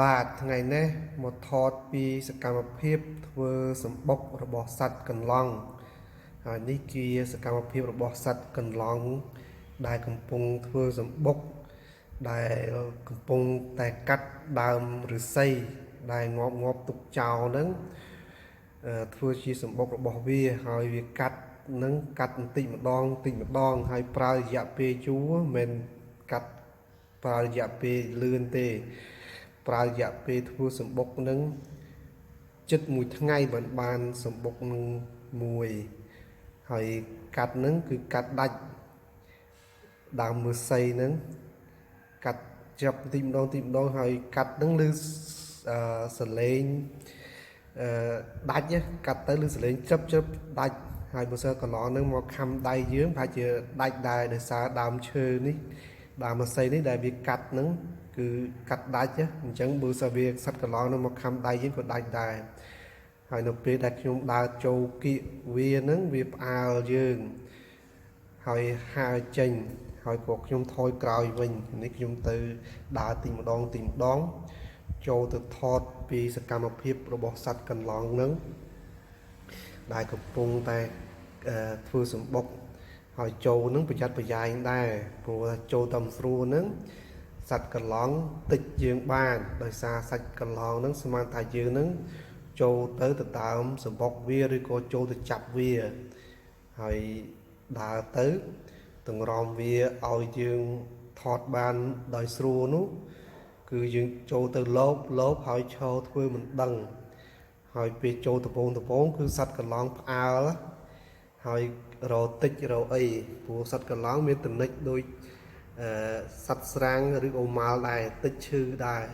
បាទថ្ងៃនេះមកថតពីសកម្មភាពធ្វើសម្បុករបស់សត្វកន្លង់ហើយនេះជាសកម្មភាពរបស់សត្វកន្លង់ដែលកំពុងធ្វើសម្បុកដែលកំពុងតែកាត់ដើមឫស្សីដែលងាប់ទុកចោលហ្នឹងធ្វើជាសម្បុករបស់វាហើយវាកាត់បន្តិចម្ដងហើយប្រើរយៈពេលយូរមិនកាត់ប្រើរយៈពេលលឿនទេប្រើរយៈពេលធ្វើសម្បុកនឹងជិត1ថ្ងៃបានសម្បុកនឹងមួយហើយកាត់នឹងគឺកាត់ដាច់ដើមឫស្សីនឹងកាត់ចាប់បន្តិចម្ដងហើយកាត់នឹងឮសលេងដាច់កាត់ទៅឮសលេងជ្រឹបដាច់ហើយបើសិនកន្លងនឹងមកខំដៃយើងប្រហែលជាដាច់ដែរដោយសារដើមឈើនេះដើមឫស្សីនេះដែលវាកាត់នឹងគឺកាត់ដាច់អញ្ចឹងបើសិនវាសត្វកន្លងនឹងមកខំដៃយើងក៏ដាច់ដែរហើយនៅពេលដែលខ្ញុំដើរចូលគៀកវានឹងវាផ្អើលយើងហើយហើរចេញហើយក៏ខ្ញុំថយក្រោយវិញនេះខ្ញុំទៅដើរទីម្ដងចូលទៅថតពីសកម្មភាពរបស់សត្វកន្លងនឹងដែលកំពុងតែធ្វើសម្បុកហើយចូលនឹងប្រយ័ត្នប្រយែងដែរព្រោះចូលតាមស្រួលនឹងសត្វកន្លងតិចយើងបានដោយសារសាច់កន្លងនឹងស្មានថាយើងនឹងចូលទៅដើមសម្បុកវាឬក៏ចូលទៅចាប់វាហើយដើរទៅតម្រាំវាឲ្យយើងថតបានដោយស្រួលនោះគឺយើងចូលទៅលបហើយឈរធ្វើមិនដឹងហើយពេលចូលតពងគឺសត្វកន្លងផ្អើលហើយរតិចរអីព្រោះសត្វកន្លងមានតនិចដូចសត្វស្រាំងឬអូម៉ាល់ដែរតិចឈឺដែរ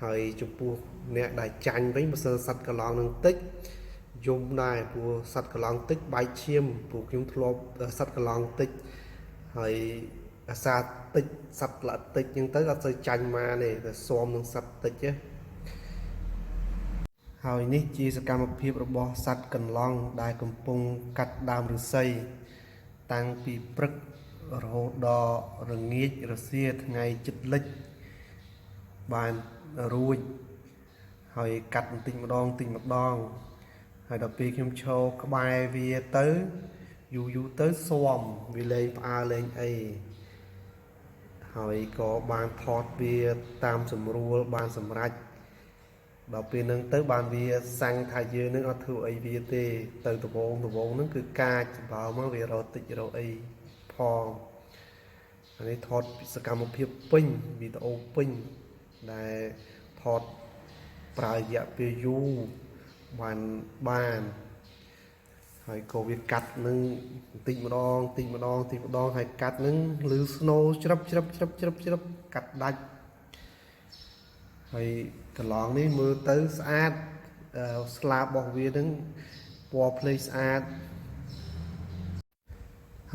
ហើយចំពោះអ្នកដែលចាញ់វិញបើសិនសត្វកន្លងនឹងតិចយំដែរព្រោះសត្វកន្លងតិចបែកឈាមព្រោះខ្ញុំធ្លាប់សត្វកន្លងតិចហើយអាសាតិចសត្វល្អិតតិចអញ្ចឹងទៅអត់សូវចាញ់មកទេតែស៊ាំនឹងសត្វតិចទេហើយនេះជាសកម្មភាពរបស់សត្វកន្លង់ដែលកំពុងកាត់ដើមឫស្សីតាំងពីព្រឹករហូតដល់រងាចរសៀលថ្ងៃជិតលិចបានរួចហើយកាត់បន្តិចម្ដងហើយដល់ពេលខ្ញុំឈរក្បែរវាទៅយូរទៅស៊ាំវាលែងផ្អើលលែងអីហើយក៏បានថតវាតាមសម្រួលបានសម្រេចដល់ពេលហ្នឹងទៅបានវាសាំងថាយើងនឹងអត់ធ្វើអីវាទេទៅដបងហ្នឹងគឺកាចបើមកវារត់តិចរត់អីផងនេះថតសកម្មភាពពេញវីដេអូពេញដែលថតប្រើរយៈពេលយូរបានហើយក៏វាកាត់នឹងបន្តិចម្ដងហើយកាត់នឹងឮស្នូច្រឹបកាត់ដាច់ហើយកន្លងនេះមើលទៅស្អាតស្លាបរបស់វានឹងពណ៌ភ្លឺស្អាត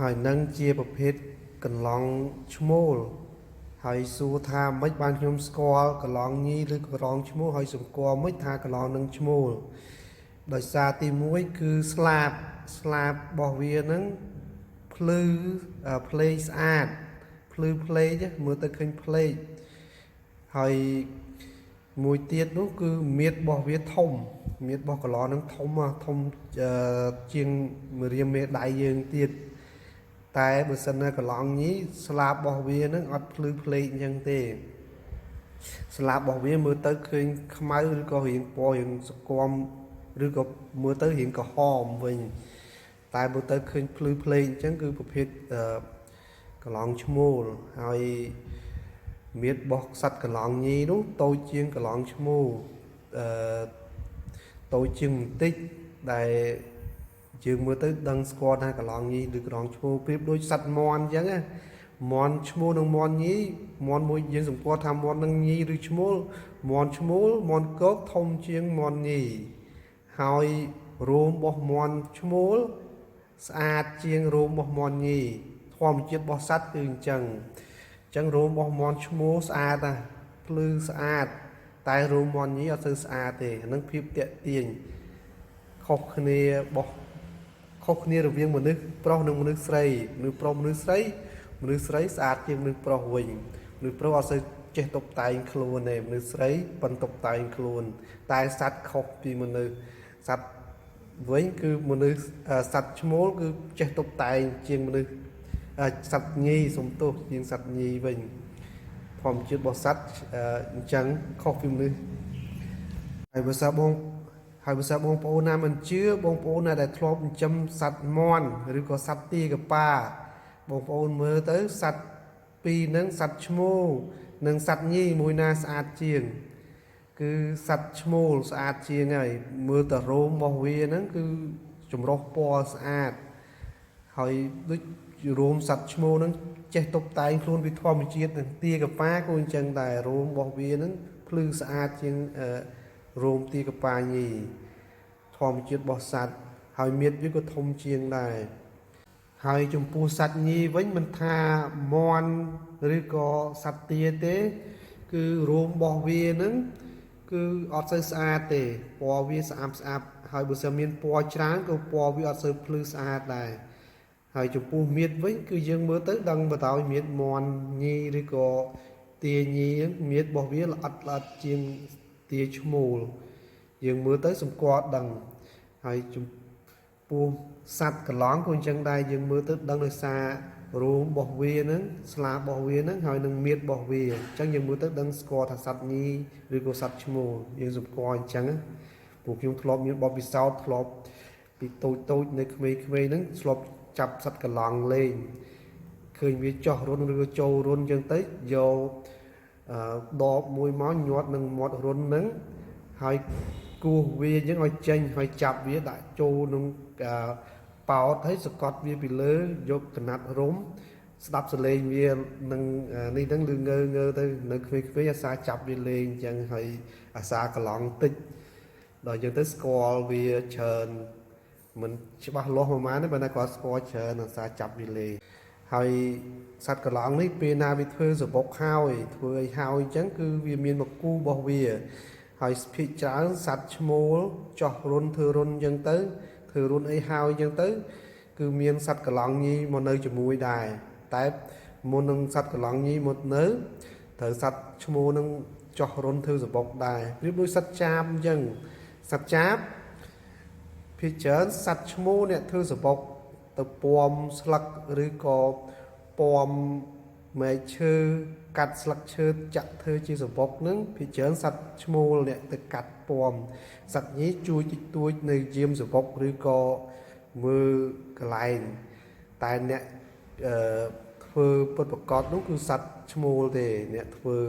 ហើយនឹងជាប្រភេទកន្លងឈ្មោលហើយសួរថាមិនបានខ្ញុំស្គាល់កន្លងញីឬកន្លងឈ្មោលហើយសម្គាល់មិនថាកន្លងនឹងឈ្មោលដោយសារទី1គឺស្លាបរបស់វានឹងភ្លឺភ្លេងស្អាតភ្លឺភ្លេងមើលទៅឃើញភ្លេងហើយមួយទៀតនោះគឺមៀតរបស់វាធំមៀតរបស់កន្លងនឹងធំជាងមួយរាមមេដៃយើងទៀតតែបើសិនណាកន្លងញីស្លាបរបស់វានឹងអត់ភ្លឺភ្លេងអញ្ចឹងទេស្លាបរបស់វាមើលទៅឃើញខ្មៅឬក៏រាងពណ៌រាងសកមឬក៏មើលទៅរាងក្រហមវិញតែមើលទៅឃើញភ្លឺភ្លេងអញ្ចឹងគឺប្រភេទកន្លងឈ្មោលហើយមៀតរបស់សត្វកន្លងញីនោះតូចជាងកន្លងឈ្មោលតូចជាងបន្តិចដែលយើងមើលទៅដឹងស្គាល់ថាកន្លងញីឬកន្លងឈ្មោលប្រៀបដូចសត្វមាន់អញ្ចឹងមាន់ឈ្មោលនិងមាន់ញីមាន់មួយយើងសម្គាល់ថាមាន់នឹងញីឬឈ្មោលមាន់ឈ្មោលមាន់គោកធំជាងមាន់ញីហើយរោមរបស់មាន់ឈ្មោលស្អាតជាងរោមរបស់មាន់ញីធម្មជាតិរបស់សត្វគឺអញ្ចឹងរោមរបស់មាន់ឈ្មោលស្អាតណាស់ភ្លឺស្អាតតែរោមមាន់ញីអត់សូវស្អាតទេអានឹងភាពតាក់ទាញខុសគ្នារវាងមនុស្សប្រុសនិងមនុស្សស្រីមនុស្សប្រុសមនុស្សស្រីស្អាតជាងមនុស្សប្រុសវិញមនុស្សប្រុសអត់សូវ ចេះតុបតែងខ្លួនទេមនុស្សស្រីប៉ុនតុបតែងខ្លួនតែសត្វខុសពីមនុស្សសត្វវិញគឺមនុស្សសត្វឈ្មោលគឺចេះតុបតែងជាងមនុស្សសត្វញីសំទោសជាងសត្វញីវិញធម្មជាតិរបស់សត្វអញ្ចឹងខុសពីមនុស្សហើយបើសិនបងប្អូនណាមិនជឿបងប្អូនណាដែលធ្លាប់ចិញ្ចឹមសត្វមាន់ឬក៏សត្វទាកប៉ាបងប្អូនមើលទៅសត្វពីរហ្នឹងសត្វឈ្មោលនិងសត្វញីមួយណាស្អាតជាងគឺសត្វឈ្មោលស្អាតជាងហើយមើលតែរោមរបស់វាហ្នឹងគឺចម្រុះពណ៌ស្អាតហើយដូចរោមសត្វឈ្មោលហ្នឹងចេះតុបតែងខ្លួនពីធម្មជាតិនឹងទាកប៉ាក៏អញ្ចឹងដែររោមរបស់វាហ្នឹងភ្លឺស្អាតជាងរោមទាកប៉ាញីធម្មជាតិរបស់សត្វហើយមាឌវាក៏ធំជាងដែរហើយចំពោះសត្វញីវិញមិនថាមាន់ឬក៏សត្វទាទេគឺរោមរបស់វាហ្នឹងគឺអត់សូវស្អាតទេពណ៌វាស្អាតហើយបើសិនមានពណ៌ច្រើនក៏ពណ៌វាអត់សូវភ្លឺស្អាតដែរហើយចំពោះមាឌវិញគឺយើងមើលទៅដឹងបតើមាឌមាន់ញីឬក៏ទាញីមាឌរបស់វាល្អិតជាងទាឈ្មោលយើងមើលទៅសម្គាល់ដឹងហើយចំពោះសត្វកន្លងក៏អញ្ចឹងដែរយើងមើលទៅដឹងដោយសាររោមរបស់វាហ្នឹងស្លាបរបស់វាហ្នឹងហើយនឹងមាឌរបស់វាអញ្ចឹងយើងមើលទៅដឹងស្គាល់ថាសត្វញីឬក៏សត្វឈ្មោលយើងសម្គាល់អញ្ចឹងពួកខ្ញុំធ្លាប់មានបទពិសោធន៍ធ្លាប់ពីតូចនៅក្មេងៗហ្នឹងធ្លាប់ចាប់សត្វកន្លងលេងឃើញវាចោះរុនឬក៏ចូលរុនអញ្ចឹងទៅយកដបមួយមកញាត់នឹងមាត់រុនហ្នឹងហើយគោះវាអញ្ចឹងឲ្យចេញហើយចាប់វាដាក់ចូលក្នុងប៉ោតហើយសកត់វាពីលើយកកណាត់រុំស្ដាប់សលេងវានឹងនេះហ្នឹងឬងើទៅនៅក្មេងៗអាសាចាប់វាលេងអញ្ចឹងហើយអាសាកន្លងតិចដល់យើងទៅស្គាល់វាច្រើនមិនច្បាស់លាស់ប្រហែលទេប៉ុន្តែគាត់ស្គាល់ច្រើនអាសាចាប់វាលេងហើយសត្វកន្លងនេះពេលណាវាធ្វើសបុកហើយធ្វើឲ្យហើយអញ្ចឹងគឺវាមានមកគូរបស់វាហើយភាគច្រើនសត្វឈ្មោលចោះរុនធ្វើរុនអញ្ចឹងទៅធ្វើរុនអីហើយអញ្ចឹងទៅគឺមានសត្វកន្លងញីមកនៅជាមួយដែរតែមុននឹងសត្វកន្លងញីមកនៅត្រូវសត្វឈ្មោលនឹងចោះរុនធ្វើសបុកដែរប្រៀបដូចសត្វចាបអញ្ចឹងសត្វចាបភាគច្រើនសត្វឈ្មោលអ្នកធ្វើសបុកទៅពំស្លឹកឬក៏ពំមែកឈើកាត់ស្លឹកឈើចាក់ធ្វើជាសបុកហ្នឹងភាគច្រើនសត្វឈ្មោលអ្នកទៅកាត់ពំសត្វញីជួយតិចតួចនៅយាមសបុកឬក៏មើលកន្លែងតែអ្នកធ្វើពិតប្រកបនោះគឺសត្វឈ្មោលទេអ្នកធ្វើ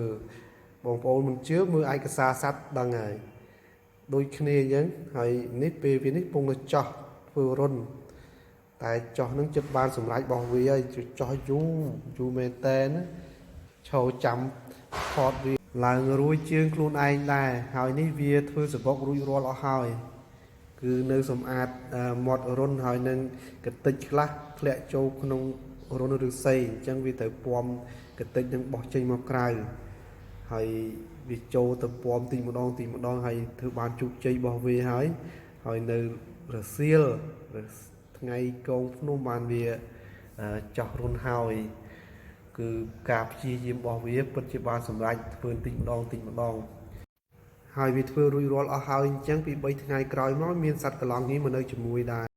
បងប្អូនមិនជឿមើលឯកសារសត្វដឹងហើយដូចគ្នាអញ្ចឹងហើយនេះពេលវានេះពងទៅចោះធ្វើរុនតែចោះនឹងចិត្តបានសម្រេចរបស់វាហើយចោះយូរមែនតែនឈរចាំថតវាឡើងរួចជើងខ្លួនឯងដែរហើយនេះវាធ្វើសបុករួចរាល់អស់ហើយគឺនៅសម្អាតមាត់រុនហើយនឹងកតិចខ្លះធ្លាក់ចូលក្នុងរុនឫស្សីអញ្ចឹងវាត្រូវពំកតិចនឹងបោះចេញមកក្រៅហើយវាចូលទៅពំទីម្ដងហើយធ្វើបានជោគជ័យរបស់វាហើយនៅរសៀលថ្ងៃកងភ្នំបានវាចោះរុនហើយគឺការព្យាយាមរបស់វាពិតជាបានសម្រេចធ្វើតិចម្ដងហើយវាធ្វើរួចរាល់អស់ហើយអញ្ចឹងពី3ថ្ងៃក្រោយមកមានសត្វកន្លងនេះមកនៅជាមួយដែរ